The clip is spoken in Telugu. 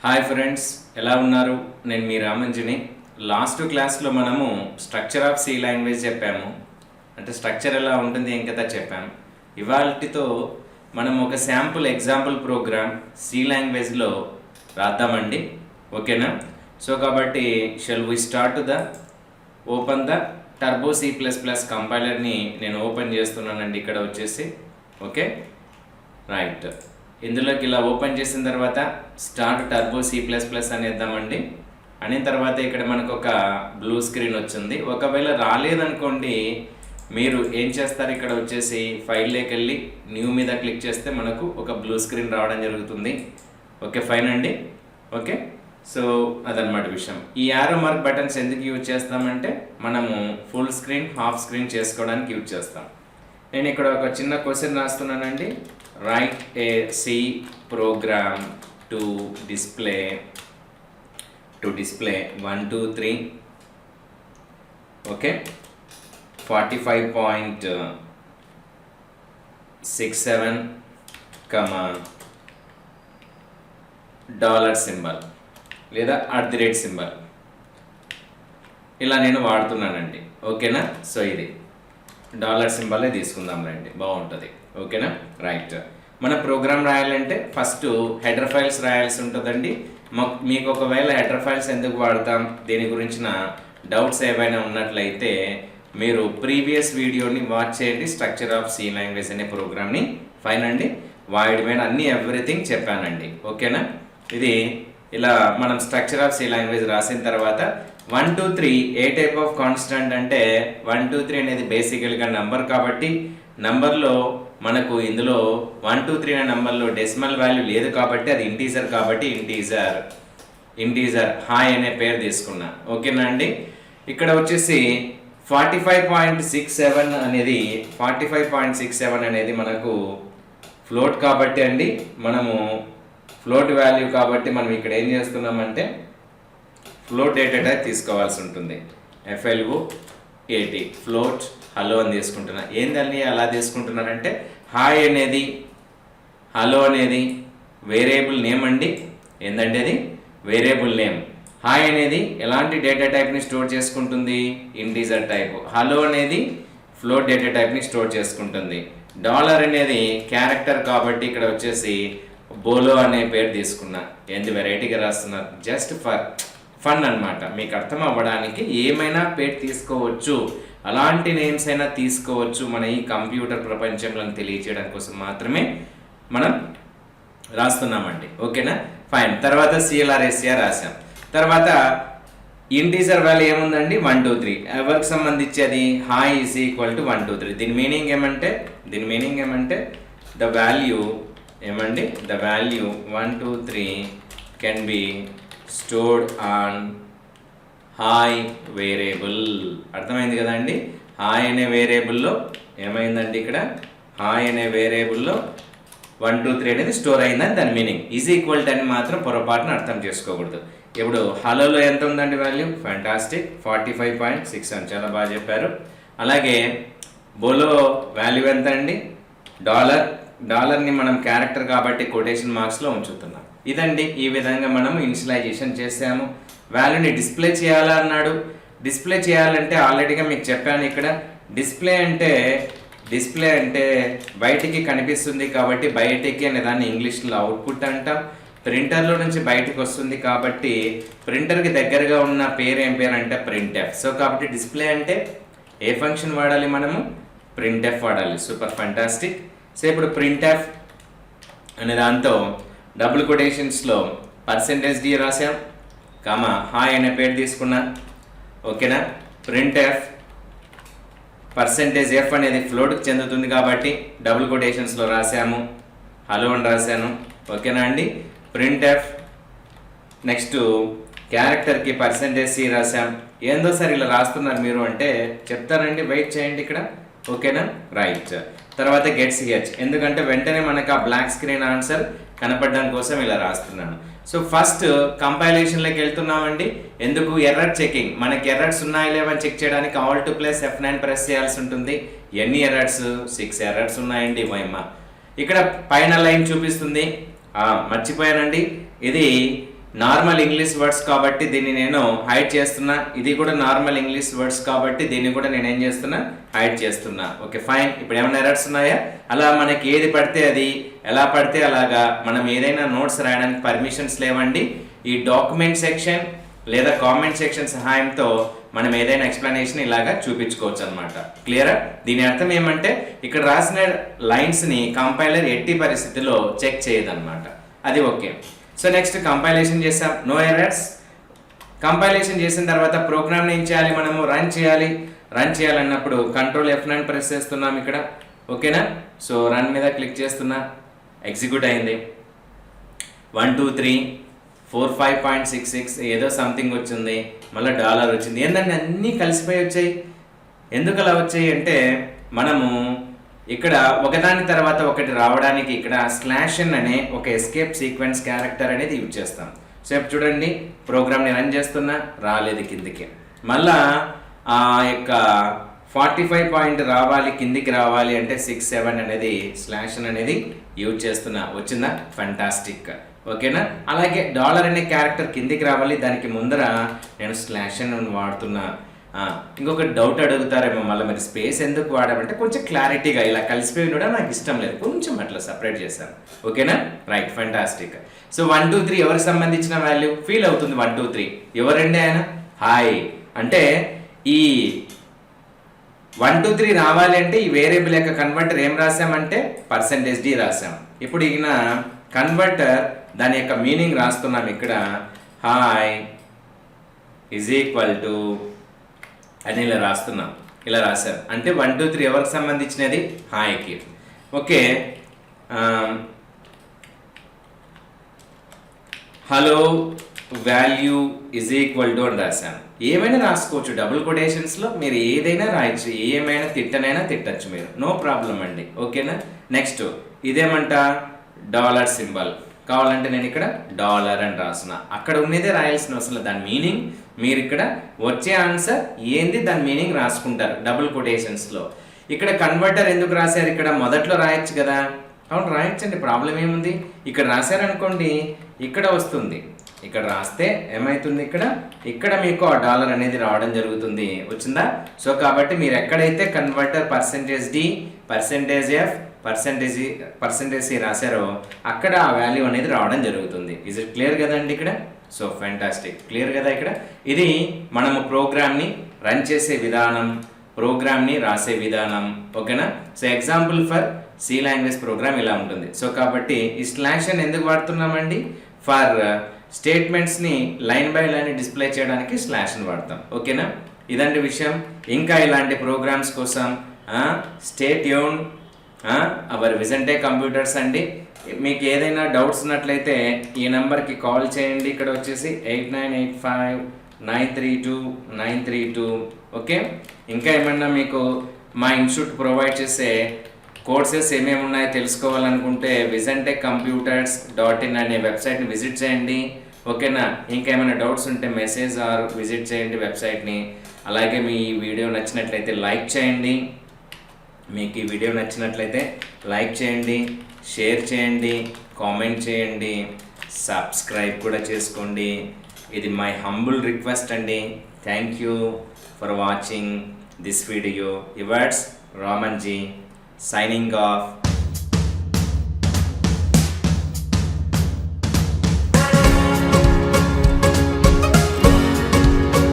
హాయ్ ఫ్రెండ్స్, ఎలా ఉన్నారు? నేను మీ రామంజని. లాస్ట్ క్లాస్లో మనము స్ట్రక్చర్ ఆఫ్ సి లాంగ్వేజ్ చెప్పాము. అంటే స్ట్రక్చర్ ఎలా ఉంటుంది ఏం కదా చెప్పాము. ఇవాళతో మనం ఒక శాంపుల్ ఎగ్జాంపుల్ ప్రోగ్రామ్ సి లాంగ్వేజ్లో రాద్దామండి. ఓకేనా? సో కాబట్టి shall we start the open the turbo C plus plus కంపైలర్ని నేను ఓపెన్ చేస్తున్నానండి ఇక్కడ వచ్చేసి. Okay, right. ఇందులోకి ఇలా ఓపెన్ చేసిన తర్వాత start turbo C plus plus అనేద్దామండి. అనిన తర్వాత ఇక్కడ మనకు ఒక బ్లూ స్క్రీన్ వచ్చింది. ఒకవేళ రాలేదనుకోండి, మీరు ఏం చేస్తారు, ఇక్కడ వచ్చేసి ఫైల్లోకి వెళ్ళి న్యూ మీద క్లిక్ చేస్తే మనకు ఒక బ్లూ స్క్రీన్ రావడం జరుగుతుంది. ఓకే, ఫైన్ అండి. ఓకే, సో అదనమాట విషయం. ఈ యారో మార్క్ బటన్స్ ఎందుకు యూజ్ చేస్తామంటే మనము ఫుల్ స్క్రీన్ హాఫ్ స్క్రీన్ చేసుకోవడానికి యూజ్ చేస్తాం. నేను ఇక్కడ ఒక చిన్న క్వశ్చన్ రాస్తున్నానండి. Write a C program to display 1 2 3 okay 45.67 dollar symbol లేదా @ సింబల్ ఇలా నేను వాడుతున్నానండి. ఓకేనా? సో ఇది డాలర్ సింబలే తీసుకుందాం రండి, బాగుంటుంది. ఓకేనా? రైట్. మన ప్రోగ్రామ్ రాయాలంటే ఫస్ట్ హెడర్ ఫైల్స్ రాయాల్సి ఉంటుందండి. మీకు ఒకవేళ హెడర్ ఫైల్స్ ఎందుకు వాడతాం, దీని గురించిన డౌట్స్ ఏవైనా ఉన్నట్లయితే మీరు ప్రీవియస్ వీడియోని వాచ్ చేయండి. స్ట్రక్చర్ ఆఫ్ సి లాంగ్వేజ్ అనే ప్రోగ్రామ్ని. ఫైన్ అండి, వాడి మీద అన్ని ఎవ్రీథింగ్ చెప్పానండి. ఓకేనా? ఇది ఇలా మనం స్ట్రక్చర్ ఆఫ్ సి లాంగ్వేజ్ రాసిన తర్వాత 1 2 3 ఏ టైప్ ఆఫ్ కాన్స్టెంట్ అంటే 1 2 3 అనేది బేసికల్గా నంబర్ కాబట్టి నంబర్లో మనకు ఇందులో 1 2 3 అనే నంబర్లో డెసిమల్ వాల్యూ లేదు కాబట్టి అది ఇంటీజర్ కాబట్టి ఇంటీజర్ హాయ్ అనే పేరు తీసుకున్నా. ఓకేనా అండి? ఇక్కడ వచ్చేసి 45.67 అనేది మనకు ఫ్లోట్ కాబట్టి అండి, మనము ఫ్లోట్ వాల్యూ కాబట్టి మనం ఇక్కడ ఏం చేస్తున్నామంటే ఫ్లోట్ డేటా టైప్ తీసుకోవాల్సి ఉంటుంది. FLOAT ఫ్లోట్ హలో అని తీసుకుంటున్నా. ఏందని అలా తీసుకుంటున్నారంటే హాయ్ అనేది హలో అనేది వేరియబుల్ నేమ్ అండి. ఏందండి అది? Variable name. హాయ్ అనేది ఎలాంటి డేటా టైప్ని స్టోర్ చేసుకుంటుంది? Integer type. హలో అనేది ఫ్లోట్ డేటా టైప్ని స్టోర్ చేసుకుంటుంది. డాలర్ అనేది క్యారెక్టర్ కాబట్టి ఇక్కడ వచ్చేసి బోలో అనే పేరు తీసుకున్నా. ఏంది వెరైటీగా రాస్తున్నారు? జస్ట్ ఫర్ ఫన్ అన్నమాట, మీకు అర్థం అవ్వడానికి. ఏమైనా పేరు తీసుకోవచ్చు, అలాంటి నేమ్స్ అయినా తీసుకోవచ్చు. మన ఈ కంప్యూటర్ ప్రపంచంలో తెలియచేయడం కోసం మాత్రమే మనం రాస్తున్నామండి. ఓకేనా? ఫైన్. తర్వాత CLRSCR రాసాం. తర్వాత ఇంటీజర్ వాల్యూ ఏముందండి? 1 2 3. ఎవరికి సంబంధించి అది? Hi is equal to 1 2 3. దీని మీనింగ్ ఏమంటే ద వాల్యూ ఏమండి? The value 1 2 3 can be stored on hi variable. అర్థమైంది కదా అండి? హాయ్ అనే వేరియబుల్లో ఏమైందండి? ఇక్కడ హాయ్ అనే వేరియబుల్లో 1 2 3 అనేది స్టోర్ అయిందని దాని మీనింగ్. ఈజ్ ఈక్వల్ టు అని మాత్రం పొరపాటున అర్థం చేసుకోకూడదు. ఇప్పుడు హలోలో ఎంత ఉందండి వాల్యూ? ఫ్యాంటాస్టిక్, 45.67. చాలా బాగా చెప్పారు. అలాగే బోలో వాల్యూ ఎంత అండి? డాలర్ని మనం క్యారెక్టర్ కాబట్టి కొటేషన్ మార్క్స్లో ఉంచుతున్నాం. ఇదండి, ఈ విధంగా మనం ఇనిషియలైజేషన్ చేసాము. వాల్యూని డిస్ప్లే చేయాలా అన్నాడు. డిస్ప్లే చేయాలంటే ఆల్రెడీగా మీకు చెప్పాను. ఇక్కడ డిస్ప్లే అంటే బయటికి కనిపిస్తుంది కాబట్టి బయటికి అనే దాన్ని ఇంగ్లీష్లో అవుట్పుట్ అంటాం. ప్రింటర్లో నుంచి బయటకు వస్తుంది కాబట్టి ప్రింటర్కి దగ్గరగా ఉన్న పేరు ఏం పేరు అంటే printf. సో కాబట్టి డిస్ప్లే అంటే ఏ ఫంక్షన్ వాడాలి? మనము printf వాడాలి. Super, fantastic. సో ఇప్పుడు printf అనే దాంతో డబుల్ కొటేషన్స్లో %d రాసాం, హాయ్ అనే పేరు తీసుకున్నా. ఓకేనా? printf %f అనేది ఫ్లోట్కి చెందుతుంది కాబట్టి డబుల్ కొటేషన్స్లో రాసాము, హలో అని రాశాను. ఓకేనా అండి? printf నెక్స్ట్ క్యారెక్టర్కి %c రాసాం. ఏందో సార్ ఇలా రాస్తున్నారు మీరు అంటే చెప్తానండి, వెయిట్ చేయండి ఇక్కడ. ఓకేనా? రైట్. తర్వాత గెట్ ch, ఎందుకంటే వెంటనే మనకు ఆ బ్లాక్ స్క్రీన్ ఆన్సర్ కనపడడం కోసం ఇలా రాస్తున్నాను. సో ఫస్ట్ కంపైలేషన్లోకి వెళ్తున్నామండి. ఎందుకు? Error checking. మనకి ఎర్రర్స్ ఉన్నాయా లేవని చెక్ చేయడానికి Alt + F9 ప్రెస్ చేయాల్సి ఉంటుంది. ఎన్ని ఎర్రర్స్? 6 ఎర్రర్స్ ఉన్నాయండి. వైమ్మ ఇక్కడ పైన లైన్ చూపిస్తుంది. మర్చిపోయానండి, ఇది నార్మల్ ఇంగ్లీష్ వర్డ్స్ కాబట్టి దీన్ని నేను హైడ్ చేస్తున్నా. ఇది కూడా నార్మల్ ఇంగ్లీష్ వర్డ్స్ కాబట్టి దీన్ని కూడా నేను ఏం చేస్తున్నా, హైడ్ చేస్తున్నా. Okay fine. ఇప్పుడు ఏమైనా ఎర్రర్స్ ఉన్నాయా? అలా మనకి ఏది పడితే అది, ఎలా పడితే అలాగా మనం ఏదైనా నోట్స్ రాయడానికి పర్మిషన్స్ లేవండి. ఈ డాక్యుమెంట్ సెక్షన్ లేదా కామెంట్ సెక్షన్ సహాయంతో మనం ఏదైనా ఎక్స్ప్లెనేషన్ ఇలాగా చూపించుకోవచ్చు అనమాట. క్లియరా? దీని అర్థం ఏమంటే ఇక్కడ రాసిన లైన్స్ని కంపైలర్ ఎట్టి పరిస్థితిలో చెక్ చేయదన్నమాట. అది ఓకే. సో నెక్స్ట్ కంపైలేషన్ చేసాం, నో ఎర్రర్స్. కంపైలేషన్ చేసిన తర్వాత ప్రోగ్రామ్ని ఏం చేయాలి, మనము రన్ చేయాలి. రన్ చేయాలన్నప్పుడు కంట్రోల్ F9 ప్రెస్ చేస్తున్నాం ఇక్కడ. ఓకేనా? సో రన్ మీద క్లిక్ చేస్తున్నా, ఎగ్జిక్యూట్ అయింది. 1 2 3 4 5.66 ఏదో సంథింగ్ వచ్చింది, మళ్ళీ డాలర్ వచ్చింది. ఏంటంటే అన్నీ కలిసిపోయి వచ్చాయి. ఎందుకు అలా వచ్చాయి అంటే మనము ఇక్కడ ఒకదాని తర్వాత ఒకటి రావడానికి ఇక్కడ /n అనే ఒక ఎస్కేప్ సీక్వెన్స్ క్యారెక్టర్ అనేది యూజ్ చేస్తాం. సో ఇప్పుడు చూడండి, ప్రోగ్రామ్ని రన్ చేస్తున్నా, రాలేదు కిందికి. మళ్ళా ఆ యొక్క 45 పాయింట్ రావాలి, కిందికి రావాలి అంటే 6 7 అనేది /n అనేది యూజ్ చేస్తున్నా. వచ్చిందా? ఫంటాస్టిక్. ఓకేనా? అలాగే డాలర్ అనే క్యారెక్టర్ కిందికి రావాలి, దానికి ముందర నేను /n వాడుతున్నా. ఇంకొక డౌట్ అడుగుతారేమో మళ్ళీ, మరి స్పేస్ ఎందుకు వాడామంటే కొంచెం క్లారిటీగా ఇలా కలిసిపోయి ఉండడం నాకు ఇష్టం లేదు, కొంచెం అట్లా సపరేట్ చేశాను. ఓకేనా? Right, fantastic. సో 1 2 3 ఎవరికి సంబంధించిన వాల్యూ ఫీల్ అవుతుంది? 1 2 3 ఎవరండి ఆయన? హాయ్ అంటే ఈ 1 2 3 రావాలి అంటే ఈ వేరియబుల్ యొక్క కన్వర్టర్ ఏం రాసామంటే %d రాసాం. ఇప్పుడు ఈయన కన్వర్టర్ దాని యొక్క మీనింగ్ రాస్తున్నాం ఇక్కడ. హాయ్ ఈజ్ ఈక్వల్ టు అని ఇలా రాస్తున్నాం. ఇలా రాశారు అంటే 1 2 3 ఎవరికి సంబంధించినది? హాయ్కి. Okay, hello value is equal to అని రాశాను. ఏమైనా రాసుకోవచ్చు, డబుల్ కొటేషన్స్లో మీరు ఏదైనా రాయొచ్చు, ఏమైనా తిట్టచ్చు మీరు, నో ప్రాబ్లం అండి. ఓకేనా? నెక్స్ట్ ఇదేమంట, డాలర్ సింబల్ కావాలంటే నేను ఇక్కడ డాలర్ అని రాసిన. అక్కడ ఉన్నదే రాయాల్సిన అవసరం లేదు, దాని మీనింగ్ మీరు ఇక్కడ వచ్చే ఆన్సర్ ఏంది దాని మీనింగ్ రాసుకుంటారు డబుల్ కొటేషన్స్లో. ఇక్కడ కన్వర్టర్ ఎందుకు రాశారు? ఇక్కడ మొదట్లో రాయొచ్చు కదా. అవును రాయొచ్చండి, ప్రాబ్లం ఏముంది. ఇక్కడ రాశారనుకోండి ఇక్కడ వస్తుంది, ఇక్కడ రాస్తే ఏమవుతుంది, ఇక్కడ మీకు ఆ డాలర్ అనేది రావడం జరుగుతుంది. వచ్చిందా? సో కాబట్టి మీరు ఎక్కడైతే కన్వర్టర్ %d %f %c రాశారో అక్కడ ఆ వాల్యూ అనేది రావడం జరుగుతుంది. ఇజ్ ఇట్ క్లియర్ కదండి ఇక్కడ? సో ఫెంటాస్టిక్, క్లియర్ కదా ఇక్కడ? ఇది మనము ప్రోగ్రామ్ని రన్ చేసే విధానం, ప్రోగ్రామ్ని రాసే విధానం. ఓకేనా? So example for C language program ఇలా ఉంటుంది. సో కాబట్టి ఈ /n ఎందుకు వాడుతున్నామండి? ఫర్ స్టేట్మెంట్స్ని లైన్ బై లైన్ డిస్ప్లే చేయడానికి /n వాడతాం. ఓకేనా? ఇదండి విషయం. ఇంకా ఇలాంటి ప్రోగ్రామ్స్ కోసం stay tune hour vision tech computers అండి. మీకు ఏదైనా డౌట్స్ ఉన్నట్లయితే ఈ నెంబర్కి కాల్ చేయండి. ఇక్కడ వచ్చేసి 8985932932. ఓకే, ఇంకా ఏమన్నా మీకు మా ఇన్స్టిట్యూట్ ప్రొవైడ్ చేసే కోర్సెస్ ఏమేమి ఉన్నాయో తెలుసుకోవాలనుకుంటే visiontechcomputers.in అనే వెబ్సైట్ని విజిట్ చేయండి. ఓకేనా? ఇంకేమైనా డౌట్స్ ఉంటే మెసేజ్ ఆర్ విజిట్ చేయండి వెబ్సైట్ని. అలాగే మీ వీడియో నచ్చినట్లయితే లైక్ చేయండి. మీకు ఈ వీడియో నచ్చినట్లయితే లైక్ చేయండి, షేర్ చేయండి, కామెంట్ చేయండి, సబ్స్క్రైబ్ కూడా చేసుకోండి. ఇది మై హంబుల్ రిక్వెస్ట్ అండి. Thank you for watching this video. Yours Raman ji signing off.